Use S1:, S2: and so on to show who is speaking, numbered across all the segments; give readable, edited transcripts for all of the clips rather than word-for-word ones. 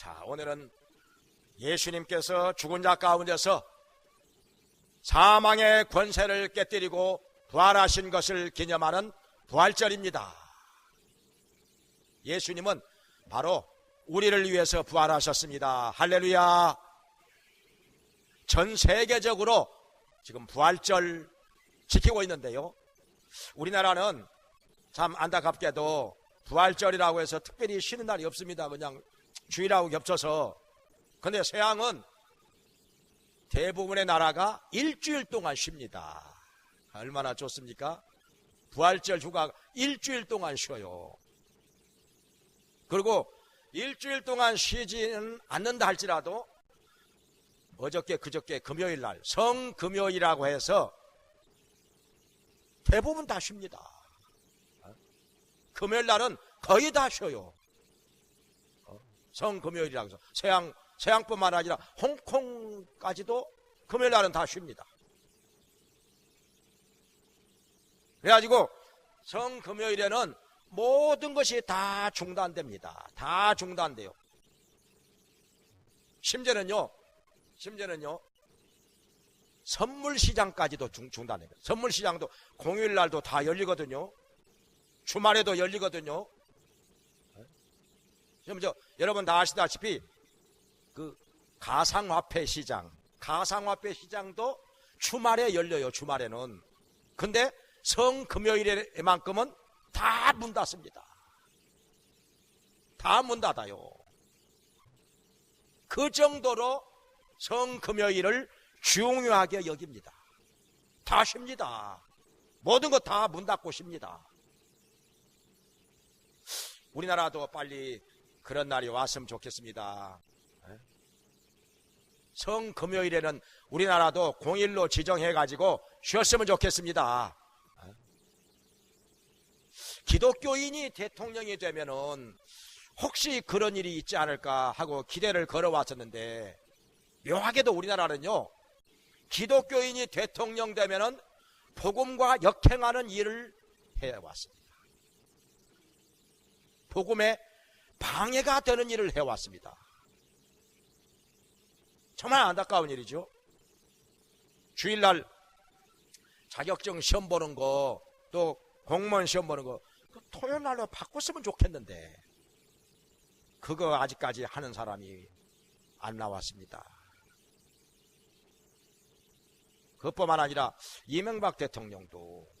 S1: 자, 오늘은 예수님께서 죽은 자 가운데서 사망의 권세를 깨뜨리고 부활하신 것을 기념하는 부활절입니다. 예수님은 바로 우리를 위해서 부활하셨습니다. 할렐루야. 전 세계적으로 지금 부활절 지키고 있는데요, 우리나라는 참 안타깝게도 부활절이라고 해서 특별히 쉬는 날이 없습니다. 그냥 주일하고 겹쳐서. 근데 서양은 대부분의 나라가 일주일 동안 쉽니다. 얼마나 좋습니까? 부활절 휴가 일주일 동안 쉬어요. 그리고 일주일 동안 쉬지는 않는다 할지라도 어저께 그저께 금요일날 성금요일이라고 해서 대부분 다 쉽니다. 금요일날은 거의 다 쉬어요. 성금요일이라고 해서 서양뿐만 아니라 홍콩까지도 금요일날은 다 쉽니다. 그래가지고 성금요일에는 모든 것이 다 중단됩니다. 다 중단돼요. 심지어는요 선물시장까지도 중단됩니다. 선물시장도 공휴일날도 다 열리거든요. 주말에도 열리거든요. 여러분 다 아시다시피 그 가상화폐 시장도 주말에 열려요. 주말에는. 근데 성금요일에만큼은 다 문 닫습니다. 다 문 닫아요. 그 정도로 성금요일을 중요하게 여깁니다. 다 쉽니다. 모든 것 다 문 닫고 쉽니다. 우리나라도 빨리 그런 날이 왔으면 좋겠습니다. 성금요일에는 우리나라도 공일로 지정해가지고 쉬었으면 좋겠습니다. 기독교인이 대통령이 되면은 혹시 그런 일이 있지 않을까 하고 기대를 걸어왔었는데, 묘하게도 우리나라는요, 기독교인이 대통령 되면은 복음과 역행하는 일을 해왔습니다. 복음에 방해가 되는 일을 해왔습니다. 정말 안타까운 일이죠. 주일날 자격증 시험 보는 거, 또 공무원 시험 보는 거, 토요일날로 바꿨으면 좋겠는데 그거 아직까지 하는 사람이 안 나왔습니다. 그것뿐만 아니라 이명박 대통령도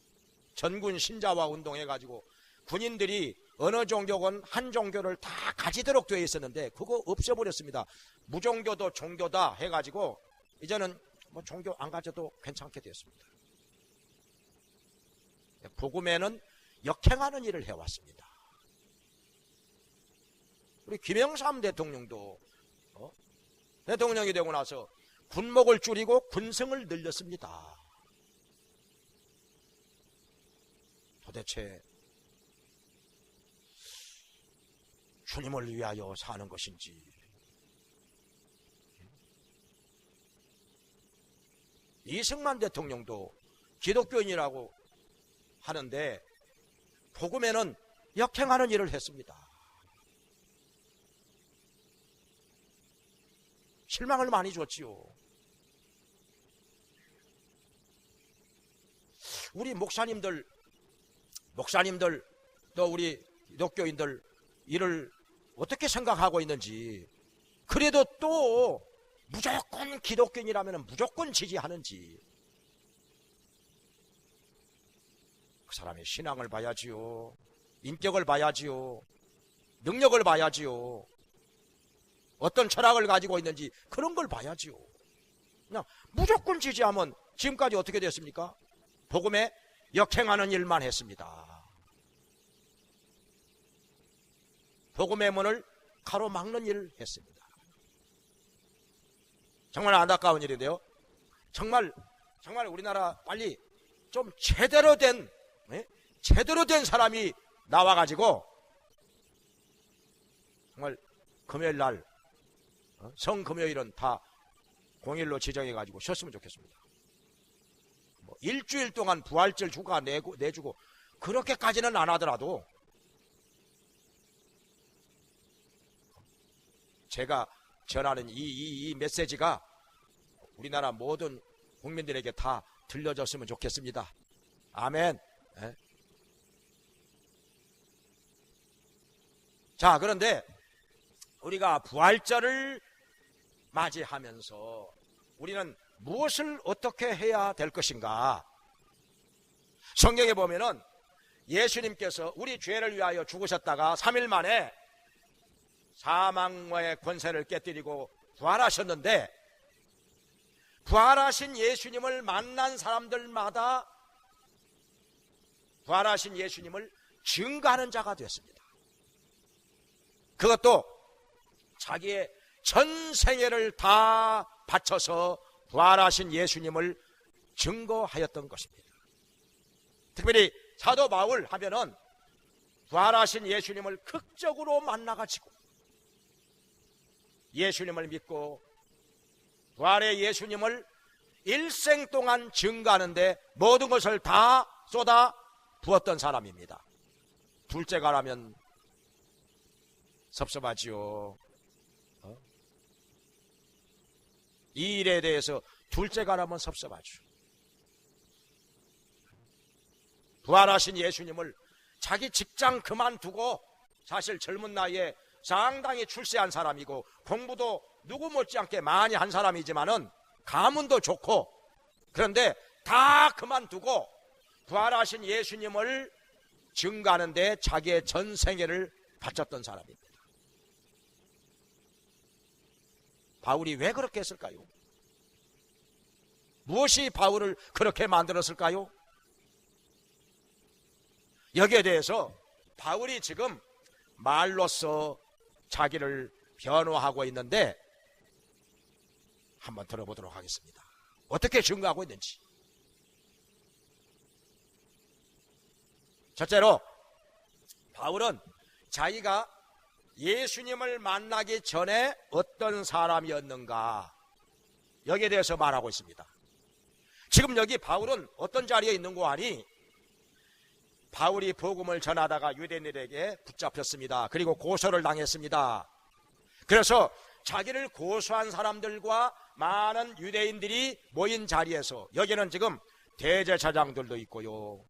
S1: 전군 신자화 운동해가지고 군인들이 어느 종교건 한 종교를 다 가지도록 되어 있었는데 그거 없애버렸습니다. 무종교도 종교다 해가지고 이제는 뭐 종교 안 가져도 괜찮게 되었습니다. 복음에는 역행하는 일을 해왔습니다. 우리 김영삼 대통령도 대통령이 되고 나서 군목을 줄이고 군성을 늘렸습니다. 도대체 주님을 위하여 사는 것인지, 이승만 대통령도 기독교인이라고 하는데 복음에는 역행하는 일을 했습니다. 실망을 많이 줬지요. 우리 목사님들 또 우리 기독교인들 이를 어떻게 생각하고 있는지, 그래도 또 무조건 기독교인이라면 무조건 지지하는지, 그 사람의 신앙을 봐야지요. 인격을 봐야지요. 능력을 봐야지요. 어떤 철학을 가지고 있는지 그런 걸 봐야지요. 그냥 무조건 지지하면 지금까지 어떻게 됐습니까? 복음에 역행하는 일만 했습니다. 복음의 문을 가로막는 일을 했습니다. 정말 안타까운 일인데요. 정말 우리나라 빨리 좀 제대로 된 사람이 나와가지고 정말 금요일날 성금요일은 다 공일로 지정해가지고 쉬었으면 좋겠습니다. 뭐 일주일 동안 부활절 휴가 내주고 그렇게까지는 안 하더라도 제가 전하는 이 메시지가 우리나라 모든 국민들에게 다 들려졌으면 좋겠습니다. 아멘. 네. 자, 그런데 우리가 부활절을 맞이하면서 우리는 무엇을 어떻게 해야 될 것인가? 성경에 보면은 예수님께서 우리 죄를 위하여 죽으셨다가 3일 만에 사망의 권세를 깨뜨리고 부활하셨는데, 부활하신 예수님을 만난 사람들마다 부활하신 예수님을 증거하는 자가 되었습니다. 그것도 자기의 전 생애를 다 바쳐서 부활하신 예수님을 증거하였던 것입니다. 특별히 사도 바울 하면은 부활하신 예수님을 극적으로 만나가지고 예수님을 믿고 부활의 예수님을 일생 동안 증거하는데 모든 것을 다 쏟아 부었던 사람입니다. 둘째 가라면 섭섭하지요. 이 일에 대해서 둘째 가라면 섭섭하죠. 부활하신 예수님을 자기 직장 그만두고, 사실 젊은 나이에 상당히 출세한 사람이고 공부도 누구 못지않게 많이 한 사람이지만은 가문도 좋고, 그런데 다 그만두고 부활하신 예수님을 증거하는데 자기의 전 생애를 바쳤던 사람입니다. 바울이 왜 그렇게 했을까요? 무엇이 바울을 그렇게 만들었을까요? 여기에 대해서 바울이 지금 말로써 자기를 변호하고 있는데 한번 들어보도록 하겠습니다. 어떻게 증거하고 있는지. 첫째로 바울은 자기가 예수님을 만나기 전에 어떤 사람이었는가, 여기에 대해서 말하고 있습니다. 지금 여기 바울은 어떤 자리에 있는 거 아니? 바울이 복음을 전하다가 유대인들에게 붙잡혔습니다. 그리고 고소를 당했습니다. 그래서 자기를 고소한 사람들과 많은 유대인들이 모인 자리에서, 여기는 지금 대제사장들도 있고요,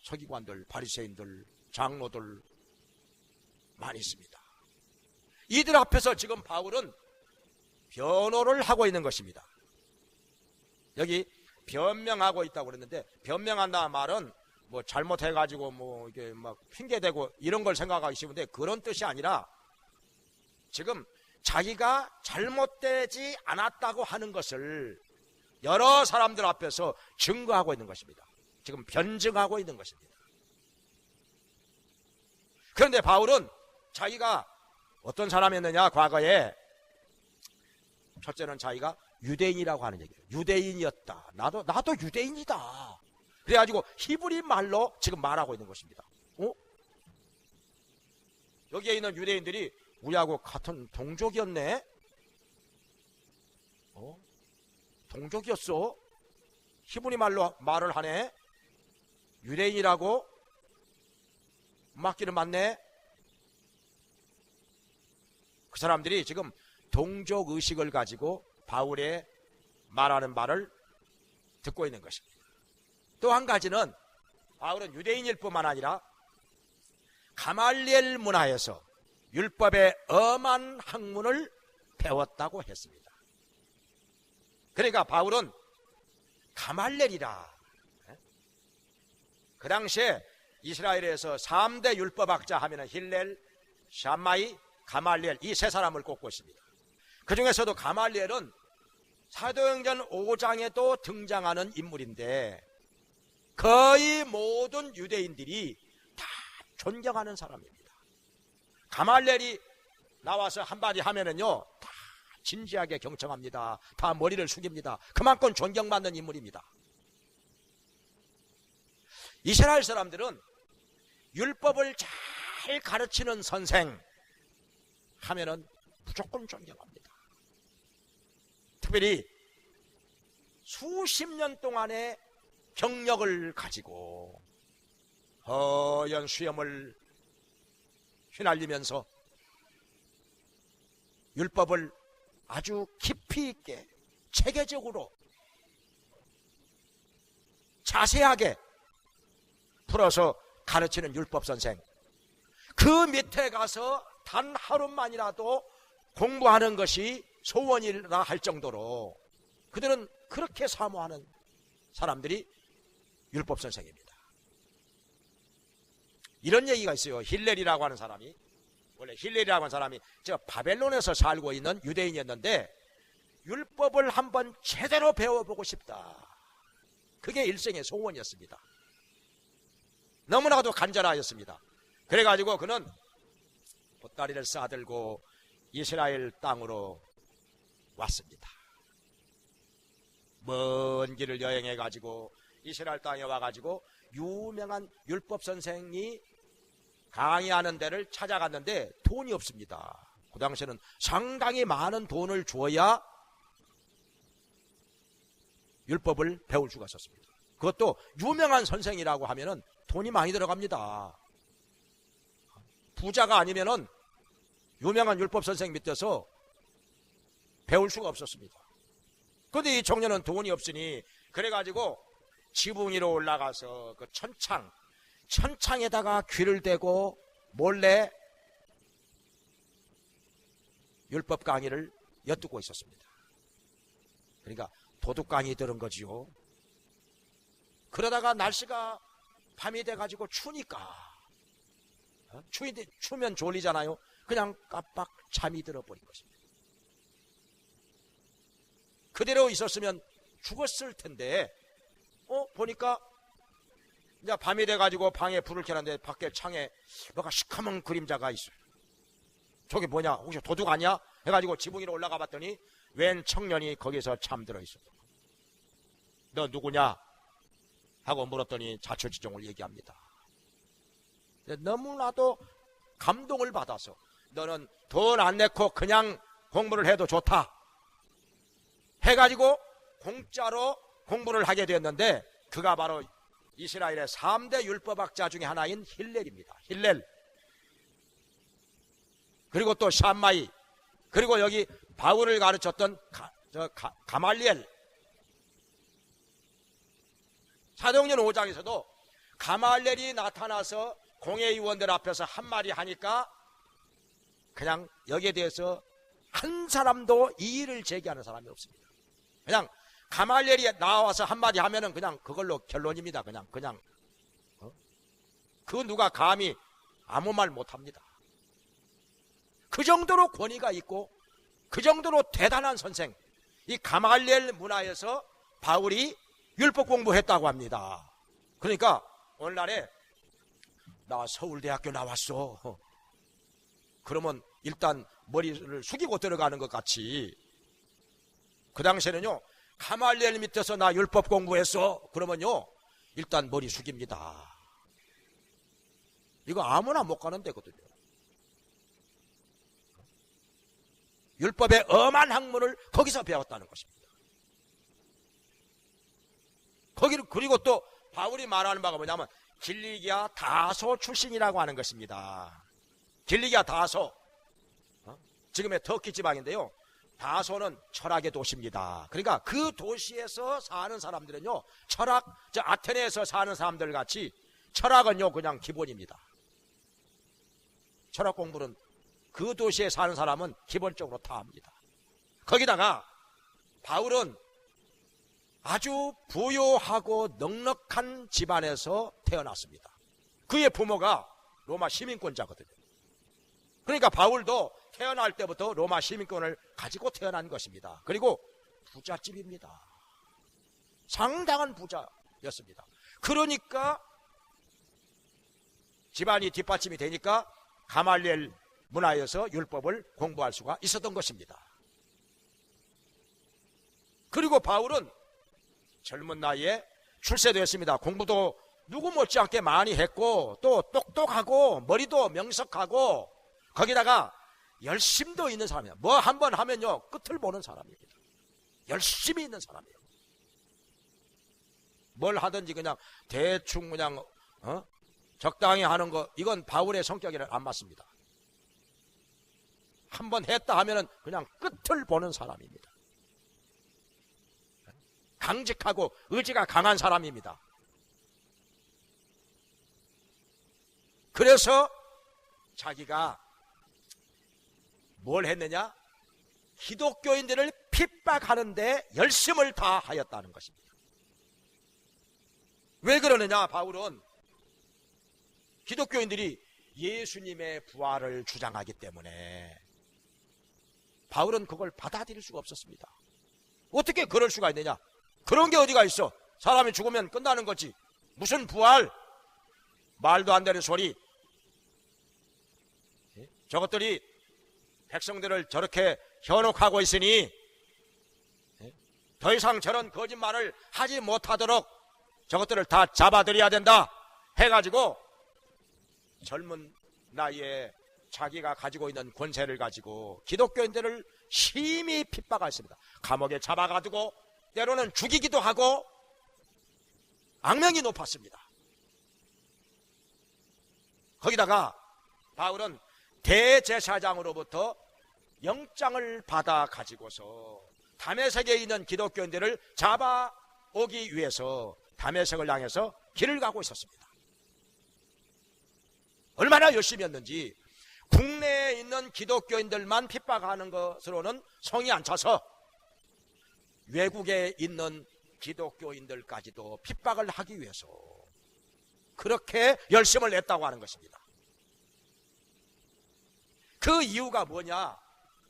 S1: 서기관들, 바리새인들, 장로들 많이 있습니다. 이들 앞에서 지금 바울은 변호를 하고 있는 것입니다. 여기 변명하고 있다고 그랬는데, 변명한다는 말은 뭐 잘못해가지고 뭐 이게 막 핑계대고 이런 걸 생각하기 쉬운데, 그런 뜻이 아니라 지금 자기가 잘못되지 않았다고 하는 것을 여러 사람들 앞에서 증거하고 있는 것입니다. 지금 변증하고 있는 것입니다. 그런데 바울은 자기가 어떤 사람이었느냐, 과거에 첫째는 자기가 유대인이라고 하는 얘기예요. 유대인이었다. 나도 유대인이다. 그래가지고 히브리 말로 지금 말하고 있는 것입니다. 여기에 있는 유대인들이 우리하고 같은 동족이었네? 동족이었어? 히브리 말로 말을 하네? 유대인이라고? 맞기는 맞네? 그 사람들이 지금 동족 의식을 가지고 바울의 말하는 말을 듣고 있는 것입니다. 또 한 가지는 바울은 유대인일 뿐만 아니라 가말리엘 문화에서 율법의 엄한 학문을 배웠다고 했습니다. 그러니까 바울은 가말리엘이라. 그 당시에 이스라엘에서 3대 율법학자 하면은 힐렐, 샴마이, 가말리엘, 이 세 사람을 꼽고 있습니다. 그 중에서도 가말리엘은 사도행전 5장에도 등장하는 인물인데 거의 모든 유대인들이 다 존경하는 사람입니다. 가말리엘이 나와서 한마디 하면은요, 다 진지하게 경청합니다. 다 머리를 숙입니다. 그만큼 존경받는 인물입니다. 이스라엘 사람들은 율법을 잘 가르치는 선생 하면은 무조건 존경합니다. 특별히 수십 년 동안의 경력을 가지고 허연 수염을 휘날리면서 율법을 아주 깊이 있게 체계적으로 자세하게 풀어서 가르치는 율법 선생, 그 밑에 가서 단 하루만이라도 공부하는 것이 소원이라 할 정도로 그들은 그렇게 사모하는 사람들이 율법 선생입니다. 이런 얘기가 있어요. 힐렐이라고 하는 사람이, 원래 힐렐이라고 하는 사람이 저 바벨론에서 살고 있는 유대인이었는데 율법을 한번 제대로 배워보고 싶다. 그게 일생의 소원이었습니다. 너무나도 간절하였습니다. 그래가지고 그는 보따리를 싸들고 이스라엘 땅으로 왔습니다. 먼 길을 여행해가지고 이스라엘 땅에 와가지고 유명한 율법 선생이 강의하는 데를 찾아갔는데 돈이 없습니다. 그 당시에는 상당히 많은 돈을 주어야 율법을 배울 수가 있었습니다. 그것도 유명한 선생이라고 하면은 돈이 많이 들어갑니다. 부자가 아니면은 유명한 율법 선생 밑에서 배울 수가 없었습니다. 그런데 이 청년은 돈이 없으니 그래가지고 지붕 위로 올라가서 그 천창에다가 귀를 대고 몰래 율법 강의를 엿듣고 있었습니다. 그러니까 도둑 강의 들은 거지요. 그러다가 날씨가 밤이 돼가지고 추니까 추면 졸리잖아요. 그냥 깜빡 잠이 들어버린 것입니다. 그대로 있었으면 죽었을 텐데 보니까 이제 밤이 돼가지고 방에 불을 켜놨는데 밖에 창에 뭐가 시커먼 그림자가 있어요. 저게 뭐냐, 혹시 도둑 아니야? 해가지고 지붕 위로 올라가 봤더니 웬 청년이 거기서 잠들어 있었다. 너 누구냐? 하고 물었더니 자초지종을 얘기합니다. 너무나도 감동을 받아서 너는 돈 안 내고 그냥 공부를 해도 좋다 해가지고 공짜로 공부를 하게 되었는데 그가 바로 이스라엘의 3대 율법학자 중에 하나인 힐렐입니다. 힐렐, 그리고 또 샴마이, 그리고 여기 바울을 가르쳤던 가말리엘. 사도행전 5장에서도 가말리엘이 나타나서 공회의원들 앞에서 한마디 하니까 그냥 여기에 대해서 한 사람도 이의를 제기하는 사람이 없습니다. 그냥 가말리엘이 나와서 한마디 하면은 그냥 그걸로 결론입니다. 그냥 그 누가 감히 아무 말 못합니다. 그 정도로 권위가 있고 그 정도로 대단한 선생, 이 가말리엘 문화에서 바울이 율법 공부했다고 합니다. 그러니까 오늘날에 나 서울대학교 나왔어, 그러면 일단 머리를 숙이고 들어가는 것 같이, 그 당시에는요 가말리엘 밑에서 나 율법 공부했어 그러면요 일단 머리 숙입니다. 이거 아무나 못 가는 데거든요. 율법의 엄한 학문을 거기서 배웠다는 것입니다. 그리고 또 바울이 말하는 바가 뭐냐면 길리기아 다소 출신이라고 하는 것입니다. 길리기아 다소, 지금의 터키 지방인데요, 다소는 철학의 도시입니다. 그러니까 그 도시에서 사는 사람들은요 아테네에서 사는 사람들 같이 철학은요 그냥 기본입니다. 철학 공부는 그 도시에 사는 사람은 기본적으로 다 합니다. 거기다가 바울은 아주 부유하고 넉넉한 집안에서 태어났습니다. 그의 부모가 로마 시민권자거든요. 그러니까 바울도 태어날 때부터 로마 시민권을 가지고 태어난 것입니다. 그리고 부잣집입니다. 상당한 부자였습니다. 그러니까 집안이 뒷받침이 되니까 가말리엘 문화에서 율법을 공부할 수가 있었던 것입니다. 그리고 바울은 젊은 나이에 출세되었습니다. 공부도 누구 못지않게 많이 했고 또 똑똑하고 머리도 명석하고 거기다가 열심도 있는 사람이에요. 뭐 한번 하면요 끝을 보는 사람입니다. 열심히 있는 사람이에요. 뭘 하든지 그냥 대충 그냥 적당히 하는 거, 이건 바울의 성격에는 안 맞습니다. 한번 했다 하면은 그냥 끝을 보는 사람입니다. 강직하고 의지가 강한 사람입니다. 그래서 자기가 뭘 했느냐? 기독교인들을 핍박하는데 열심을 다하였다는 것입니다. 왜 그러느냐? 바울은 기독교인들이 예수님의 부활을 주장하기 때문에 바울은 그걸 받아들일 수가 없었습니다. 어떻게 그럴 수가 있느냐? 그런 게 어디가 있어? 사람이 죽으면 끝나는 거지. 무슨 부활? 말도 안 되는 소리. 저것들이 백성들을 저렇게 현혹하고 있으니 더 이상 저런 거짓말을 하지 못하도록 저것들을 다 잡아들여야 된다 해가지고 젊은 나이에 자기가 가지고 있는 권세를 가지고 기독교인들을 심히 핍박했습니다. 감옥에 잡아가두고 때로는 죽이기도 하고 악명이 높았습니다. 거기다가 바울은 대제사장으로부터 영장을 받아 가지고서 다메섹에 있는 기독교인들을 잡아오기 위해서 다메섹을 향해서 길을 가고 있었습니다. 얼마나 열심히 했는지 국내에 있는 기독교인들만 핍박하는 것으로는 성이 안 차서 외국에 있는 기독교인들까지도 핍박을 하기 위해서 그렇게 열심을 냈다고 하는 것입니다. 그 이유가 뭐냐?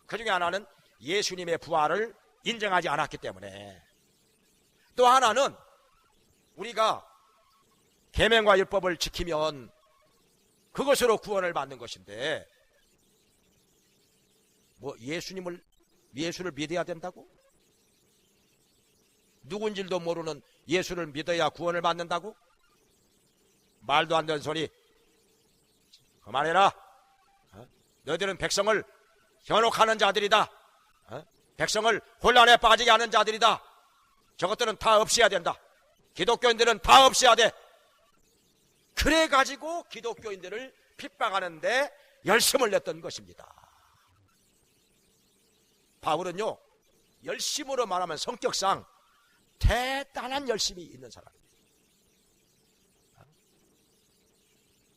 S1: 그 중에 하나는 예수님의 부활을 인정하지 않았기 때문에, 또 하나는 우리가 계명과 율법을 지키면 그것으로 구원을 받는 것인데 뭐 예수를 믿어야 된다고? 누군지도 모르는 예수를 믿어야 구원을 받는다고? 말도 안 되는 소리 그만해라. 너희들은 백성을 현혹하는 자들이다. 백성을 혼란에 빠지게 하는 자들이다. 저것들은 다 없애야 된다. 기독교인들은 다 없애야 돼. 그래가지고 기독교인들을 핍박하는데 열심을 냈던 것입니다. 바울은요, 열심으로 말하면 성격상 대단한 열심이 있는 사람입니다.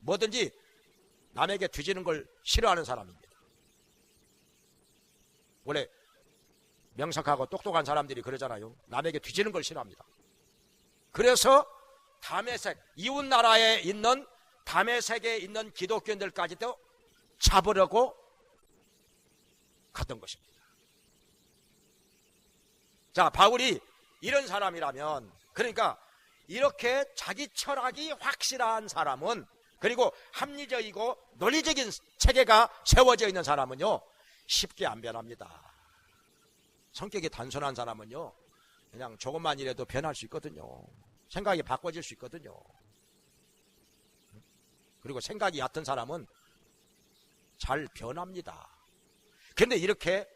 S1: 뭐든지 남에게 뒤지는 걸 싫어하는 사람입니다. 원래 명석하고 똑똑한 사람들이 그러잖아요. 남에게 뒤지는 걸 싫어합니다. 그래서 다메섹, 이웃 나라에 있는 다메섹에 있는 기독교인들까지도 잡으려고 갔던 것입니다. 자, 바울이 이런 사람이라면, 그러니까 이렇게 자기 철학이 확실한 사람은, 그리고 합리적이고 논리적인 체계가 세워져 있는 사람은요, 쉽게 안 변합니다. 성격이 단순한 사람은요, 그냥 조금만 이라도 변할 수 있거든요. 생각이 바꿔질 수 있거든요. 그리고 생각이 얕은 사람은 잘 변합니다. 그런데 이렇게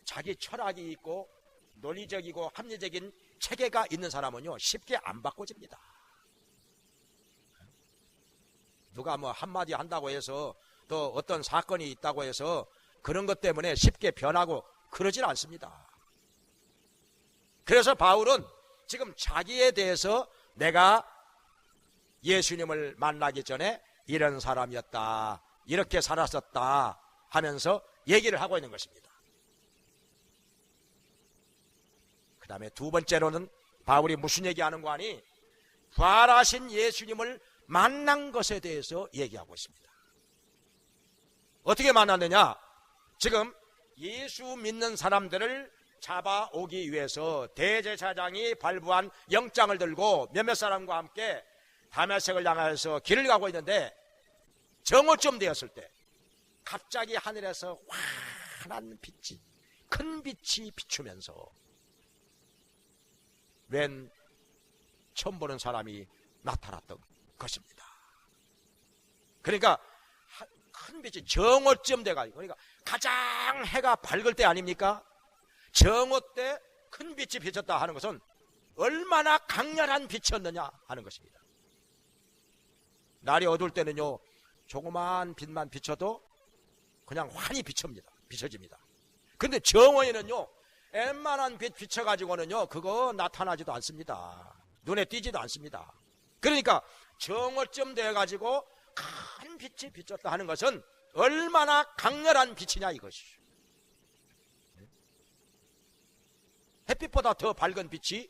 S1: 자기 철학이 있고 논리적이고 합리적인 체계가 있는 사람은요, 쉽게 안 바꿔집니다. 누가 뭐 한마디 한다고 해서, 또 어떤 사건이 있다고 해서 그런 것 때문에 쉽게 변하고 그러질 않습니다. 그래서 바울은 지금 자기에 대해서 내가 예수님을 만나기 전에 이런 사람이었다, 이렇게 살았었다 하면서 얘기를 하고 있는 것입니다. 그 다음에 두 번째로는 바울이 무슨 얘기하는 거 아니? 부활하신 예수님을 만난 것에 대해서 얘기하고 있습니다. 어떻게 만났느냐? 지금 예수 믿는 사람들을 잡아오기 위해서 대제사장이 발부한 영장을 들고 몇몇 사람과 함께 다메섹을 향해서 길을 가고 있는데, 정오쯤 되었을 때 갑자기 하늘에서 환한 빛이, 큰 빛이 비추면서 웬 처음 보는 사람이 나타났던 것입니다. 그러니까 큰 빛이 정오쯤 돼가지고, 그러니까 가장 해가 밝을 때 아닙니까? 정오 때 큰 빛이 비쳤다 하는 것은 얼마나 강렬한 빛이었느냐 하는 것입니다. 날이 어두울 때는요, 조그만 빛만 비춰도 그냥 환히 비춥니다. 비춰집니다. 근데 정오에는요, 웬만한 빛 비춰가지고는요, 그거 나타나지도 않습니다. 눈에 띄지도 않습니다. 그러니까 정오쯤 돼가지고 큰 빛이 비쳤다 하는 것은 얼마나 강렬한 빛이냐 이것이죠. 햇빛보다 더 밝은 빛이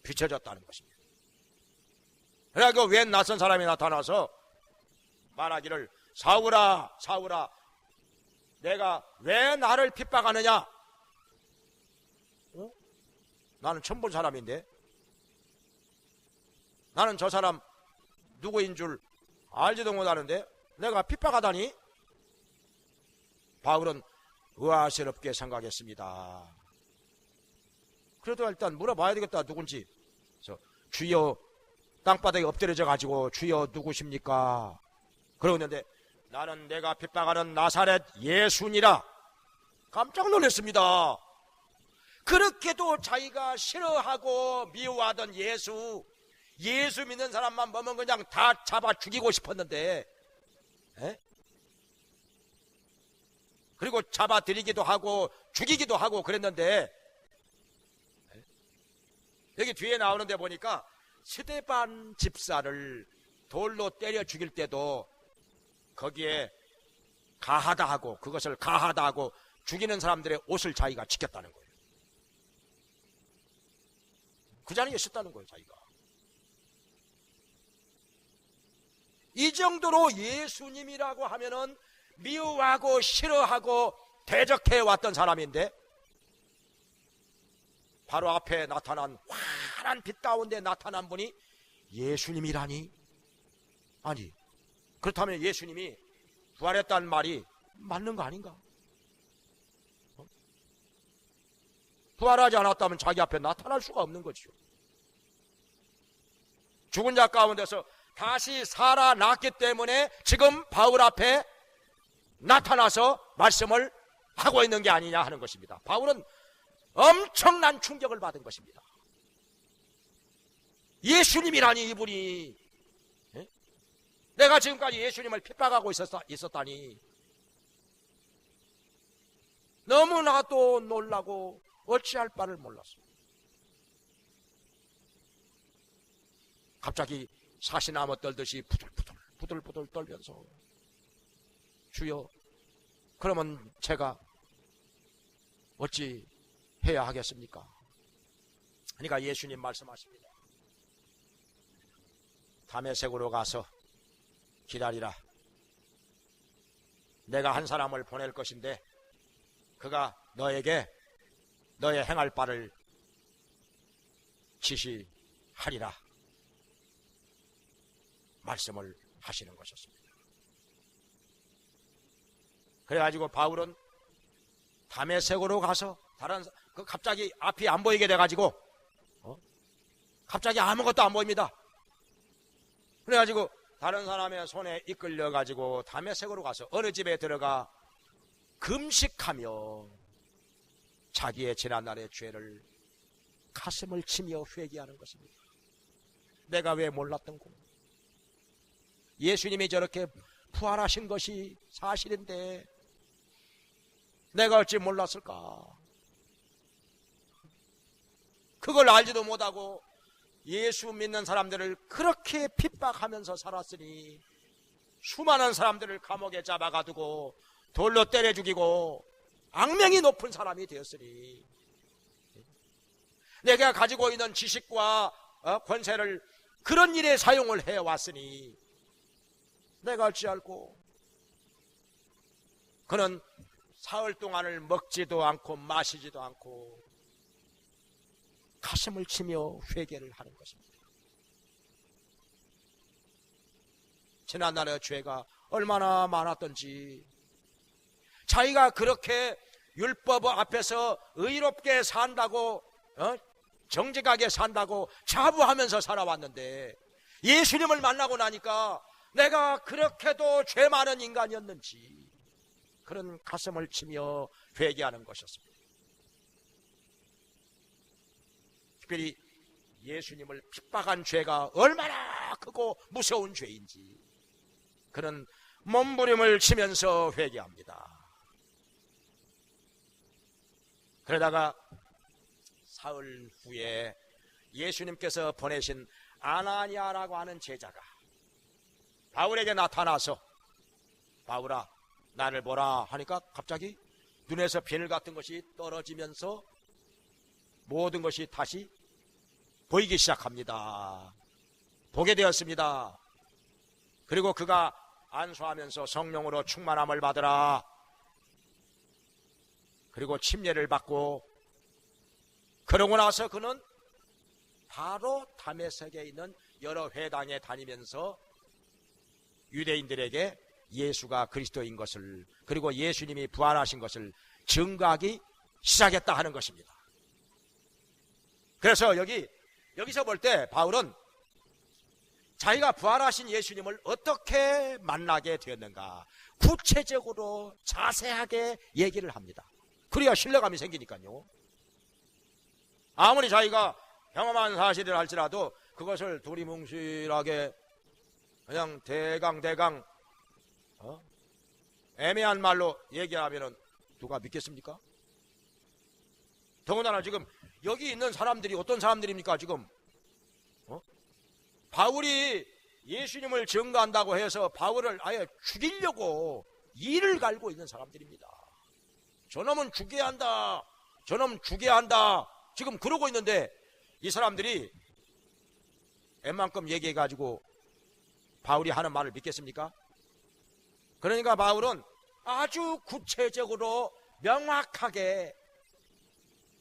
S1: 비춰졌다는 것입니다. 그래서 웬 낯선 사람이 나타나서 말하기를, 사울아, 사울아, 내가 왜 나를 핍박하느냐? 나는 처음 본 사람인데, 나는 저 사람 누구인 줄 알지도 못하는데 내가 핍박하다니? 바울은 의아스럽게 생각했습니다. 그래도 일단 물어봐야 되겠다, 누군지. 그래서 주여, 땅바닥에 엎드려져 가지고 주여 누구십니까? 그러는데 나는 내가 핍박하는 나사렛 예수니라. 깜짝 놀랐습니다. 그렇게도 자기가 싫어하고 미워하던 예수 믿는 사람만 보면 그냥 다 잡아 죽이고 싶었는데, 그리고 잡아들이기도 하고 죽이기도 하고 그랬는데, 여기 뒤에 나오는데 보니까 스데반 집사를 돌로 때려 죽일 때도 거기에 가하다 하고, 그것을 가하다 하고 죽이는 사람들의 옷을 자기가 지켰다는 거예요. 그 자리에 있었다는 거예요, 자기가. 이 정도로 예수님이라고 하면은 미워하고 싫어하고 대적해 왔던 사람인데, 바로 앞에 나타난 환한 빛 가운데 나타난 분이 예수님이라니? 아니, 그렇다면 예수님이 부활했다는 말이 맞는 거 아닌가? 부활하지 않았다면 자기 앞에 나타날 수가 없는 거죠. 죽은 자 가운데서 다시 살아났기 때문에 지금 바울 앞에 나타나서 말씀을 하고 있는 게 아니냐 하는 것입니다. 바울은 엄청난 충격을 받은 것입니다. 예수님이라니, 이분이. 내가 지금까지 예수님을 핍박하고 있었다니. 너무나도 놀라고 어찌할 바를 몰랐습니다. 갑자기 사시나무 떨듯이 부들부들 떨면서, 주여, 그러면 제가 어찌 해야 하겠습니까? 그러니까 예수님 말씀하십니다. 다메섹으로 가서 기다리라. 내가 한 사람을 보낼 것인데 그가 너에게 너의 행할 바를 지시하리라 말씀을 하시는 것이었습니다. 그래가지고 바울은 다메섹으로 가서 갑자기 앞이 안 보이게 돼가지고 갑자기 아무것도 안 보입니다. 그래가지고 다른 사람의 손에 이끌려가지고 다메섹으로 가서 어느 집에 들어가 금식하며 자기의 지난날의 죄를 가슴을 치며 회개하는 것입니다. 내가 왜 몰랐던고? 예수님이 저렇게 부활하신 것이 사실인데 내가 어찌 몰랐을까? 그걸 알지도 못하고 예수 믿는 사람들을 그렇게 핍박하면서 살았으니, 수많은 사람들을 감옥에 잡아가두고 돌로 때려 죽이고 악명이 높은 사람이 되었으니, 내가 가지고 있는 지식과 권세를 그런 일에 사용을 해왔으니 내가 어찌할꼬? 그는 사흘 동안을 먹지도 않고 마시지도 않고 가슴을 치며 회개를 하는 것입니다. 지난날의 죄가 얼마나 많았던지, 자기가 그렇게 율법 앞에서 의롭게 산다고, 정직하게 산다고 자부하면서 살아왔는데, 예수님을 만나고 나니까 내가 그렇게도 죄 많은 인간이었는지, 그런 가슴을 치며 회개하는 것이었습니다. 특별히 예수님을 핍박한 죄가 얼마나 크고 무서운 죄인지 그는 몸부림을 치면서 회개합니다. 그러다가 사흘 후에 예수님께서 보내신 아나니아라고 하는 제자가 바울에게 나타나서 바울아 나를 보라 하니까 갑자기 눈에서 비늘 같은 것이 떨어지면서 모든 것이 다시 보이기 시작합니다. 보게 되었습니다. 그리고 그가 안수하면서 성령으로 충만함을 받으라. 그리고 침례를 받고 그러고 나서 그는 바로 다메섹에 있는 여러 회당에 다니면서 유대인들에게 예수가 그리스도인 것을 그리고 예수님이 부활하신 것을 증거하기 시작했다 하는 것입니다. 그래서 여기서 볼 때 바울은 자기가 부활하신 예수님을 어떻게 만나게 되었는가 구체적으로 자세하게 얘기를 합니다. 그래야 신뢰감이 생기니까요. 아무리 자기가 경험한 사실을 할지라도 그것을 두리뭉실하게 그냥 대강 애매한 말로 얘기하면 누가 믿겠습니까? 더군다나 지금 여기 있는 사람들이 어떤 사람들입니까? 지금 바울이 예수님을 증거한다고 해서 바울을 아예 죽이려고 이를 갈고 있는 사람들입니다. 저놈은 죽여야 한다, 저놈 죽여야 한다, 지금 그러고 있는데 이 사람들이 웬만큼 얘기해가지고 바울이 하는 말을 믿겠습니까? 그러니까 바울은 아주 구체적으로 명확하게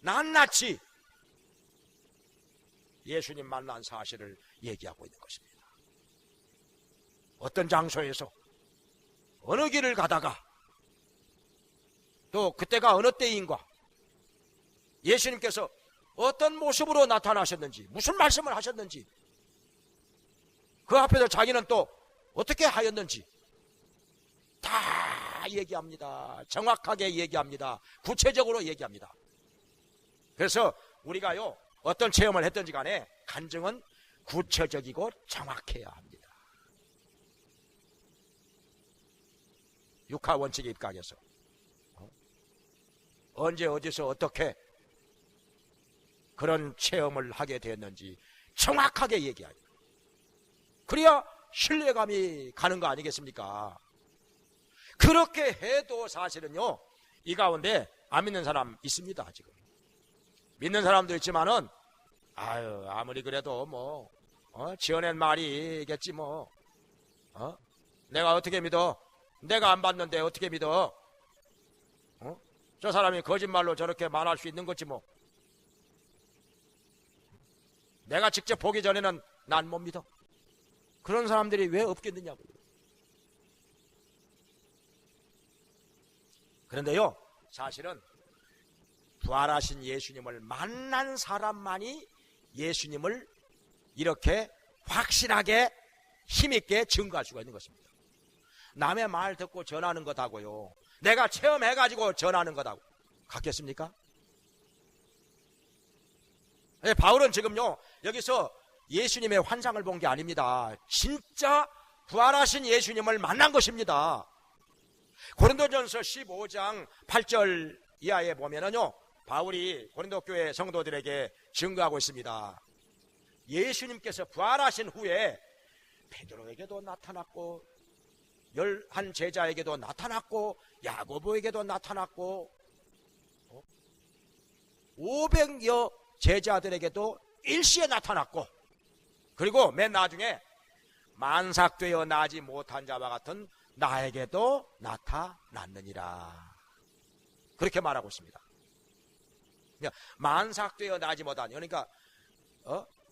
S1: 낱낱이 예수님 만난 사실을 얘기하고 있는 것입니다. 어떤 장소에서 어느 길을 가다가 또 그때가 어느 때인가 예수님께서 어떤 모습으로 나타나셨는지 무슨 말씀을 하셨는지 그 앞에서 자기는 또 어떻게 하였는지 다 얘기합니다. 정확하게 얘기합니다. 구체적으로 얘기합니다. 그래서 우리가요 어떤 체험을 했든지 간에 간증은 구체적이고 정확해야 합니다. 육하 원칙에 입각해서 언제 어디서 어떻게 그런 체험을 하게 되었는지 정확하게 얘기하죠. 그래야 신뢰감이 가는 거 아니겠습니까? 그렇게 해도 사실은요 이 가운데 안 믿는 사람 있습니다. 지금 믿는 사람도 있지만은 아무리 그래도 뭐 지어낸 말이겠지 뭐 내가 어떻게 믿어? 내가 안 봤는데 어떻게 믿어? 저 사람이 거짓말로 저렇게 말할 수 있는 거지 뭐. 내가 직접 보기 전에는 난 못 믿어. 그런 사람들이 왜 없겠느냐고요. 그런데요 사실은 부활하신 예수님을 만난 사람만이 예수님을 이렇게 확실하게 힘있게 증거할 수가 있는 것입니다. 남의 말 듣고 전하는 것하고요 내가 체험해가지고 전하는 것하고 같겠습니까? 네, 바울은 지금요 여기서 예수님의 환상을 본 게 아닙니다. 진짜 부활하신 예수님을 만난 것입니다. 고린도전서 15장 8절 이하에 보면은요 바울이 고린도 교회 성도들에게 증거하고 있습니다. 예수님께서 부활하신 후에 베드로에게도 나타났고 11 제자에게도 나타났고 야고보에게도 나타났고 500여 제자들에게도 일시에 나타났고 그리고 맨 나중에 만삭되어 나지 못한 자와 같은 나에게도 나타났느니라 그렇게 말하고 있습니다. 만삭되어 나지 못한 그러니까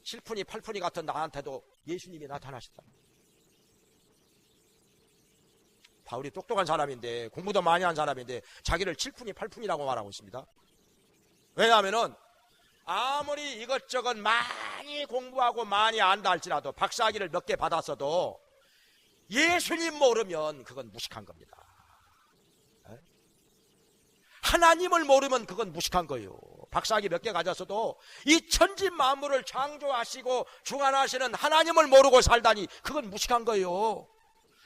S1: 7푼이 8푼이 같은 나한테도 예수님이 나타나셨다. 바울이 똑똑한 사람인데 공부도 많이 한 사람인데 자기를 7푼이 8푼이라고 말하고 있습니다. 왜냐하면은 아무리 이것저것 많이 공부하고 많이 안다 할지라도 박사학위를 몇 개 받았어도 예수님 모르면 그건 무식한 겁니다. 하나님을 모르면 그건 무식한 거예요. 박사학위 몇 개 가졌어도 이 천지 만물을 창조하시고 주관하시는 하나님을 모르고 살다니 그건 무식한 거예요.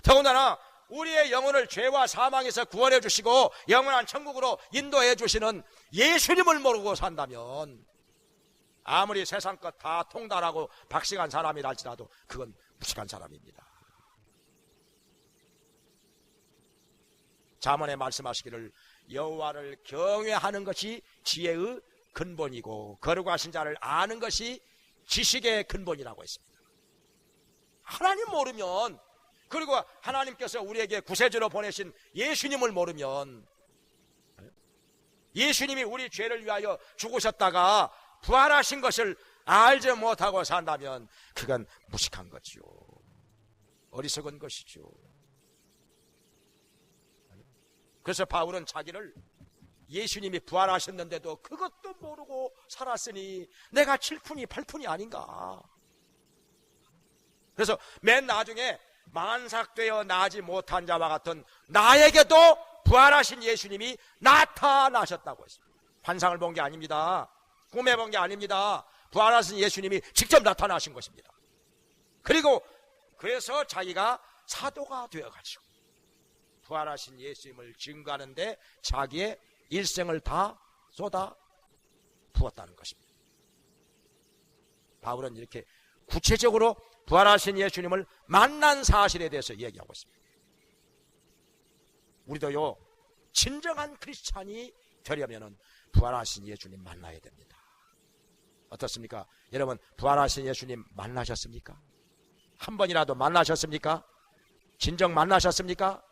S1: 더군다나 우리의 영혼을 죄와 사망에서 구원해 주시고 영원한 천국으로 인도해 주시는 예수님을 모르고 산다면 아무리 세상 것 다 통달하고 박식한 사람이라 할지라도 그건 무식한 사람입니다. 잠언에 말씀하시기를 여호와를 경외하는 것이 지혜의 근본이고 거룩하신 자를 아는 것이 지식의 근본이라고 했습니다. 하나님 모르면, 그리고 하나님께서 우리에게 구세주로 보내신 예수님을 모르면, 예수님이 우리 죄를 위하여 죽으셨다가 부활하신 것을 알지 못하고 산다면 그건 무식한 거지요. 어리석은 것이죠. 그래서 바울은 자기를 예수님이 부활하셨는데도 그것도 모르고 살았으니 내가 7푼이 8푼이 아닌가. 그래서 맨 나중에 만삭되어 나지 못한 자와 같은 나에게도 부활하신 예수님이 나타나셨다고 했습니다. 환상을 본 게 아닙니다. 꿈에 본 게 아닙니다. 부활하신 예수님이 직접 나타나신 것입니다. 그리고 그래서 자기가 사도가 되어가지고 부활하신 예수님을 증거하는데 자기의 일생을 다 쏟아 부었다는 것입니다. 바울은 이렇게 구체적으로 부활하신 예수님을 만난 사실에 대해서 얘기하고 있습니다. 우리도요, 진정한 크리스찬이 되려면 부활하신 예수님 만나야 됩니다. 어떻습니까? 여러분, 부활하신 예수님 만나셨습니까? 한 번이라도 만나셨습니까? 진정 만나셨습니까?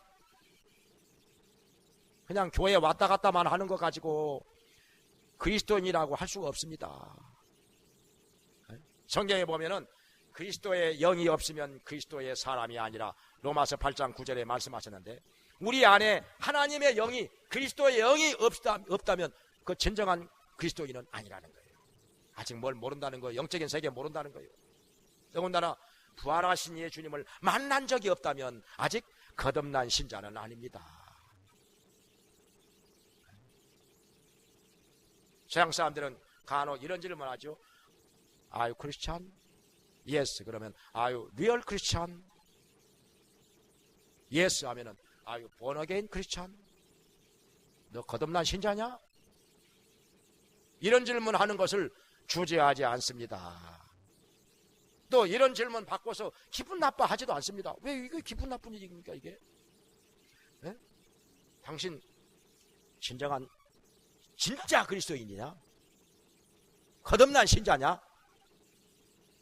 S1: 그냥 교회에 왔다 갔다만 하는 것 가지고 그리스도인이라고 할 수가 없습니다. 성경에 보면은 그리스도의 영이 없으면 그리스도의 사람이 아니라 로마서 8장 9절에 말씀하셨는데, 우리 안에 하나님의 영이, 그리스도의 영이 없다면 그 진정한 그리스도인은 아니라는 거예요. 아직 뭘 모른다는 거예요. 영적인 세계 모른다는 거예요. 더군다나 부활하신 예수님을 만난 적이 없다면 아직 거듭난 신자는 아닙니다. 서양 사람들은 간혹 이런 질문을 하죠. Are you Christian? Yes. 그러면 Are you real Christian? Yes 하면은 Are you born again Christian? 너 거듭난 신자냐? 이런 질문하는 것을 주저하지 않습니다. 또 이런 질문 받고서 기분 나빠하지도 않습니다. 왜 이게 기분 나쁜 일입니까 이게? 네? 당신 진정한 진짜 그리스도인이냐? 거듭난 신자냐?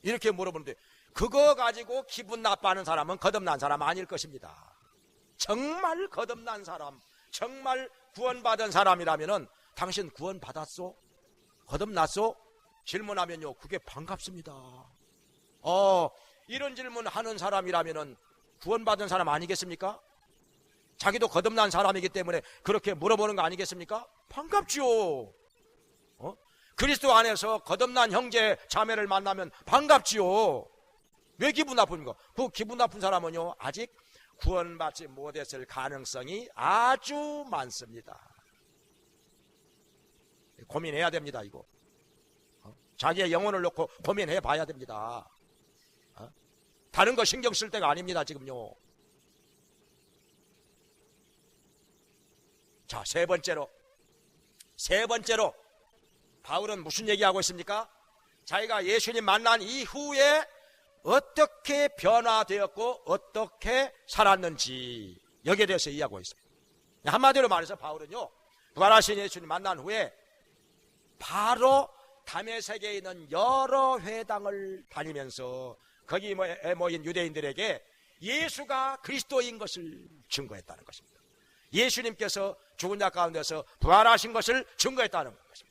S1: 이렇게 물어보는데, 그거 가지고 기분 나빠하는 사람은 거듭난 사람 아닐 것입니다. 정말 거듭난 사람, 정말 구원받은 사람이라면은 당신 구원받았소? 거듭났소? 질문하면요, 그게 반갑습니다. 이런 질문 하는 사람이라면은 구원받은 사람 아니겠습니까? 자기도 거듭난 사람이기 때문에 그렇게 물어보는 거 아니겠습니까? 반갑지요. 그리스도 안에서 거듭난 형제 자매를 만나면 반갑지요. 왜 기분 나쁩니까? 그 기분 나쁜 사람은요, 아직 구원받지 못했을 가능성이 아주 많습니다. 고민해야 됩니다. 이거 자기의 영혼을 놓고 고민해 봐야 됩니다. 다른 거 신경 쓸 때가 아닙니다. 지금요. 자, 세 번째로 바울은 무슨 얘기하고 있습니까? 자기가 예수님 만난 이후에 어떻게 변화되었고 어떻게 살았는지 여기에 대해서 이야기하고 있습니다. 한마디로 말해서 바울은요, 부활하신 예수님 만난 후에 바로 다메섹에 있는 여러 회당을 다니면서 거기에 모인 유대인들에게 예수가 그리스도인 것을 증거했다는 것입니다. 예수님께서 죽은 자 가운데서 부활하신 것을 증거했다는 것입니다.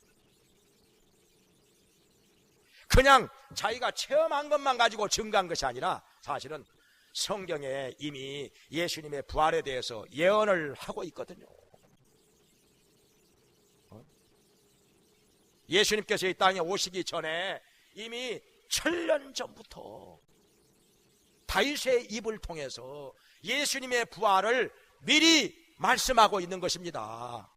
S1: 그냥 자기가 체험한 것만 가지고 증거한 것이 아니라 사실은 성경에 이미 예수님의 부활에 대해서 예언을 하고 있거든요. 예수님께서 이 땅에 오시기 전에 이미 1000년 전부터 다윗의 입을 통해서 예수님의 부활을 미리 말씀하고 있는 것입니다.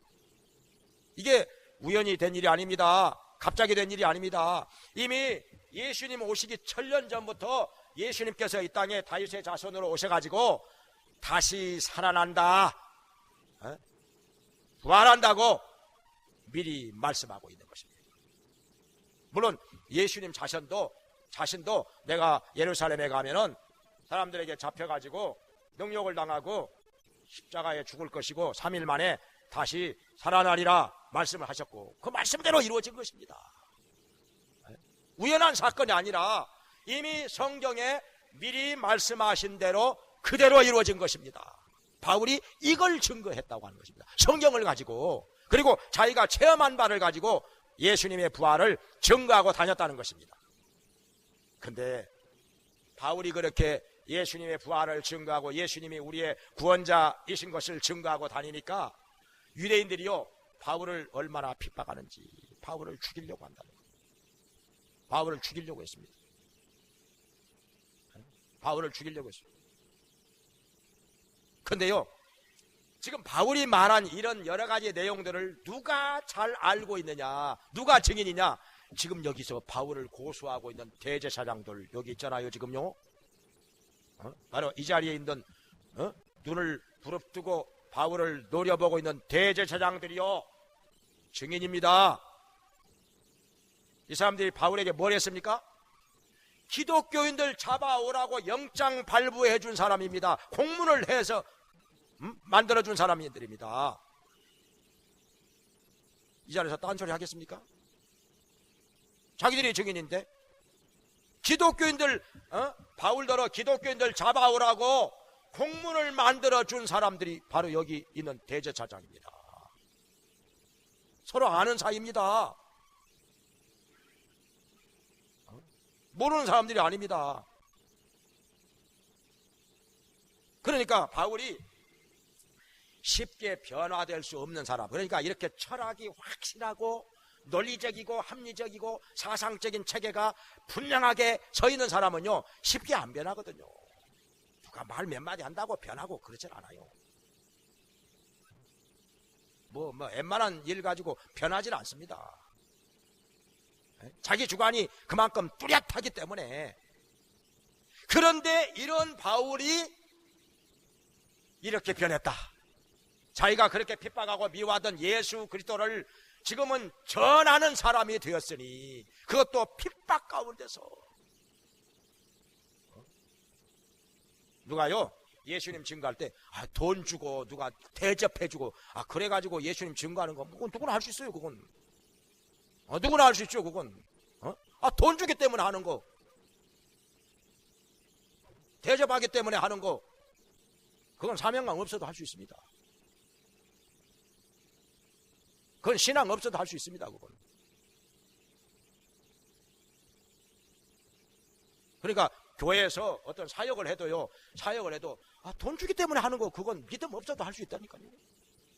S1: 이게 우연히 된 일이 아닙니다. 갑자기 된 일이 아닙니다. 이미 예수님 오시기 1000년 전부터 예수님께서 이 땅에 다윗의 자손으로 오셔가지고 다시 살아난다, 부활한다고 미리 말씀하고 있는 것입니다. 물론 예수님 자신도 내가 예루살렘에 가면은 사람들에게 잡혀가지고 능욕을 당하고 십자가에 죽을 것이고 3일 만에 다시 살아나리라 말씀을 하셨고, 그 말씀대로 이루어진 것입니다. 우연한 사건이 아니라 이미 성경에 미리 말씀하신 대로 그대로 이루어진 것입니다. 바울이 이걸 증거했다고 하는 것입니다. 성경을 가지고, 그리고 자기가 체험한 바를 가지고 예수님의 부활을 증거하고 다녔다는 것입니다. 근데 바울이 그렇게 예수님의 부활을 증거하고 예수님이 우리의 구원자이신 것을 증거하고 다니니까 유대인들이요, 바울을 얼마나 핍박하는지 바울을 죽이려고 한다는 거예요. 바울을 죽이려고 했습니다. 바울을 죽이려고 했습니다. 근데요, 지금 바울이 말한 이런 여러 가지 내용들을 누가 잘 알고 있느냐, 누가 증인이냐? 지금 여기서 바울을 고소하고 있는 대제사장들 여기 있잖아요. 지금요, 바로 이 자리에 있는 눈을 부릅뜨고 바울을 노려보고 있는 대제사장들이요, 증인입니다. 이 사람들이 바울에게 뭘 했습니까? 기독교인들 잡아오라고 영장 발부해 준 사람입니다. 공문을 해서 만들어준 사람들입니다. 이 자리에서 딴소리 하겠습니까? 자기들이 증인인데 기독교인들, 바울더러 기독교인들 잡아오라고 공문을 만들어준 사람들이 바로 여기 있는 대제사장입니다. 서로 아는 사이입니다. 모르는 사람들이 아닙니다. 그러니까 바울이 쉽게 변화될 수 없는 사람, 그러니까 이렇게 철학이 확실하고 논리적이고 합리적이고 사상적인 체계가 분명하게 서 있는 사람은요, 쉽게 안 변하거든요. 누가 말 몇 마디 한다고 변하고 그러질 않아요. 웬만한 일 가지고 변하질 않습니다. 자기 주관이 그만큼 뚜렷하기 때문에. 그런데 이런 바울이 이렇게 변했다. 자기가 그렇게 핍박하고 미워하던 예수 그리스도를 지금은 전하는 사람이 되었으니, 그것도 핍박 가운데서. 누가요, 예수님 증거할 때 돈 주고 누가 대접해 주고 그래가지고 예수님 증거하는 거, 그건 누구나 할 수 있어요. 그건 누구나 할 수 있죠. 그건 돈 주기 때문에 하는 거, 대접하기 때문에 하는 거, 그건 사명감 없어도 할 수 있습니다. 그건 신앙 없어도 할 수 있습니다. 그건. 그러니까 교회에서 어떤 사역을 해도요, 돈 주기 때문에 하는 거, 그건 믿음 없어도 할 수 있다니까요.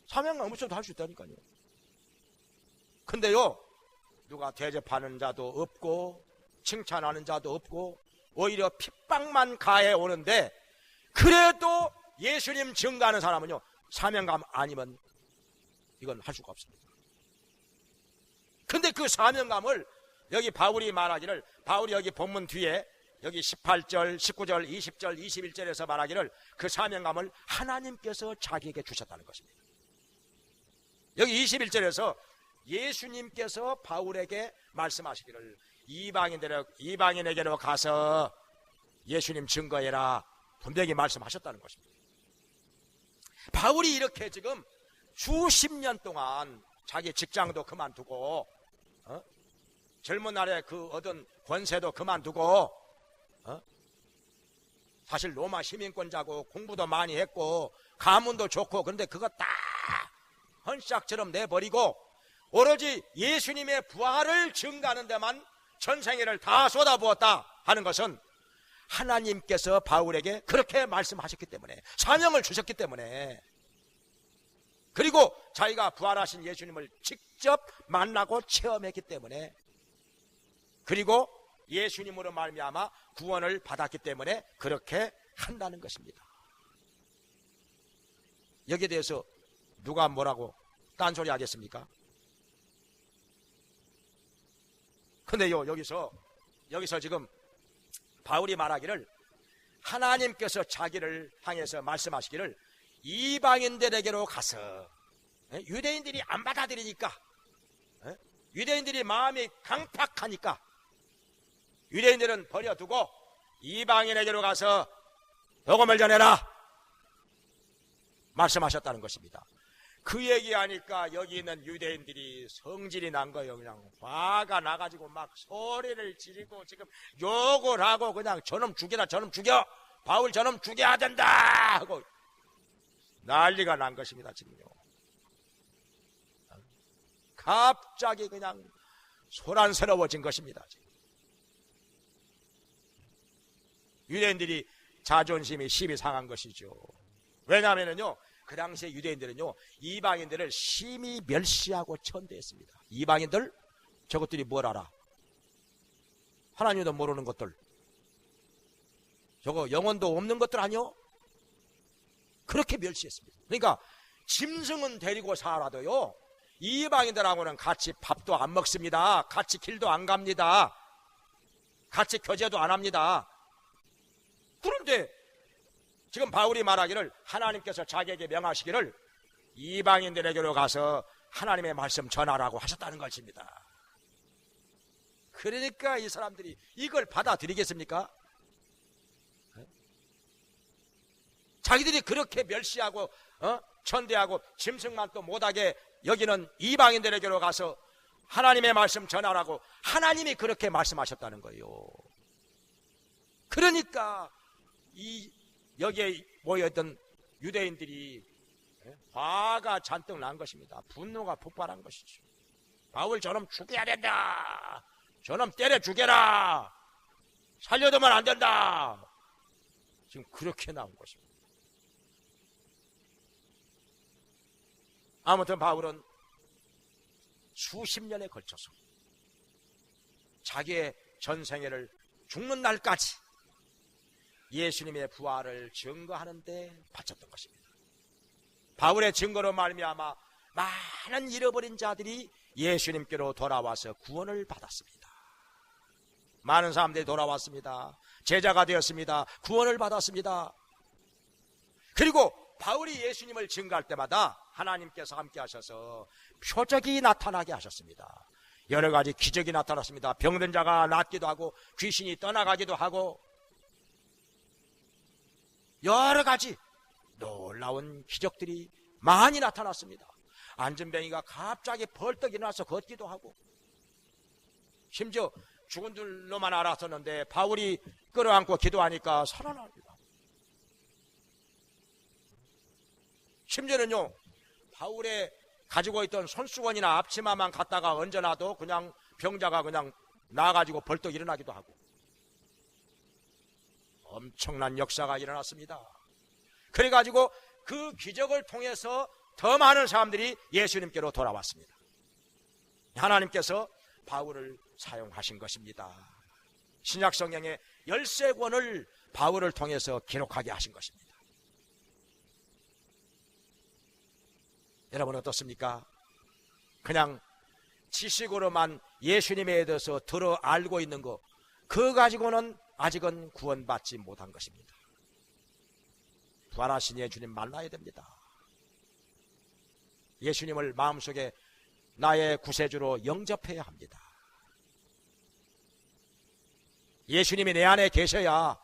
S1: 사명감 없어도 할 수 있다니까요. 근데요, 누가 대접하는 자도 없고 칭찬하는 자도 없고 오히려 핍박만 가해 오는데, 그래도 예수님 증거하는 사람은요, 사명감 아니면 이건 할 수가 없습니다. 근데 그 사명감을 여기 바울이 말하기를, 바울이 여기 본문 뒤에 여기 18절, 19절, 20절, 21절에서 말하기를 그 사명감을 하나님께서 자기에게 주셨다는 것입니다. 여기 21절에서 예수님께서 바울에게 말씀하시기를 이방인에게로 가서 예수님 증거해라, 분명히 말씀하셨다는 것입니다. 바울이 이렇게 지금 수십 년 동안 자기 직장도 그만두고 젊은 날에 그 얻은 권세도 그만두고 사실 로마 시민권자고 공부도 많이 했고 가문도 좋고, 그런데 그거 다 헌싹처럼 내버리고 오로지 예수님의 부활을 증거하는 데만 전생애를 다 쏟아부었다 하는 것은 하나님께서 바울에게 그렇게 말씀하셨기 때문에, 사명을 주셨기 때문에, 그리고 자기가 부활하신 예수님을 직접 만나고 체험했기 때문에, 그리고 예수님으로 말미암아 구원을 받았기 때문에 그렇게 한다는 것입니다. 여기에 대해서 누가 뭐라고 딴소리 하겠습니까? 근데요, 여기서 지금 바울이 말하기를 하나님께서 자기를 향해서 말씀하시기를 이방인들에게로 가서, 유대인들이 안 받아들이니까, 유대인들이 마음이 강팍하니까 유대인들은 버려두고 이방인에게로 가서 복음을 전해라 말씀하셨다는 것입니다. 그 얘기하니까 여기 있는 유대인들이 성질이 난 거예요. 그냥 화가 나가지고 막 소리를 지르고 지금 욕을 하고 그냥 저놈 죽여라, 저놈 죽여, 바울 저놈 죽여야 된다 하고 난리가 난 것입니다. 지금요. 갑자기 그냥 소란스러워진 것입니다. 지금. 유대인들이 자존심이 심히 상한 것이죠. 왜냐하면요, 그 당시에 유대인들은요, 이방인들을 심히 멸시하고 천대했습니다. 이방인들? 저것들이 뭘 알아? 하나님도 모르는 것들, 저거 영혼도 없는 것들 아니요? 그렇게 멸시했습니다. 그러니까 짐승은 데리고 살아도요, 이방인들하고는 같이 밥도 안 먹습니다. 같이 길도 안 갑니다. 같이 교제도 안 합니다. 그런데 지금 바울이 말하기를 하나님께서 자기에게 명하시기를 이방인들에게로 가서 하나님의 말씀 전하라고 하셨다는 것입니다. 그러니까 이 사람들이 이걸 받아들이겠습니까? 자기들이 그렇게 멸시하고 천대하고 짐승만 또 못하게 여기는 이방인들에게로 가서 하나님의 말씀 전하라고 하나님이 그렇게 말씀하셨다는 거예요. 그러니까 여기에 모여있던 유대인들이 화가 잔뜩 난 것입니다. 분노가 폭발한 것이죠. 바울 저놈 죽여야 된다, 저놈 때려 죽여라, 살려두면 안 된다, 지금 그렇게 나온 것입니다. 아무튼 바울은 수십 년에 걸쳐서 자기의 전생애를 죽는 날까지 예수님의 부활을 증거하는 데 바쳤던 것입니다. 바울의 증거로 말미암아 많은 잃어버린 자들이 예수님께로 돌아와서 구원을 받았습니다. 많은 사람들이 돌아왔습니다. 제자가 되었습니다. 구원을 받았습니다. 그리고 바울이 예수님을 증거할 때마다 하나님께서 함께 하셔서 표적이 나타나게 하셨습니다. 여러 가지 기적이 나타났습니다. 병든 자가 낫기도 하고 귀신이 떠나가기도 하고 여러 가지 놀라운 기적들이 많이 나타났습니다. 안전뱅이가 갑자기 벌떡 일어나서 걷기도 하고, 심지어 죽은 줄로만 알았었는데 바울이 끌어안고 기도하니까 살아납니다. 심지어는요, 바울의 가지고 있던 손수건이나 앞치마만 갖다가 얹어놔도 그냥 병자가 그냥 나가지고 벌떡 일어나기도 하고, 엄청난 역사가 일어났습니다. 그래가지고 그 기적을 통해서 더 많은 사람들이 예수님께로 돌아왔습니다. 하나님께서 바울을 사용하신 것입니다. 신약성경의 13권을 바울을 통해서 기록하게 하신 것입니다. 여러분 어떻습니까? 그냥 지식으로만 예수님에 대해서 들어 알고 있는 거, 그거 가지고는 아직은 구원받지 못한 것입니다. 부활하신 예수님 만나야 됩니다. 예수님을 마음속에 나의 구세주로 영접해야 합니다. 예수님이 내 안에 계셔야,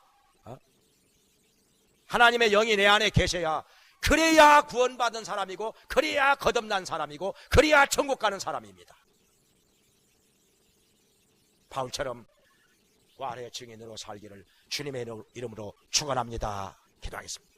S1: 하나님의 영이 내 안에 계셔야, 그래야 구원받은 사람이고, 그래야 거듭난 사람이고, 그래야 천국 가는 사람입니다. 바울처럼 부활의 증인으로 살기를 주님의 이름으로 축원합니다. 기도하겠습니다.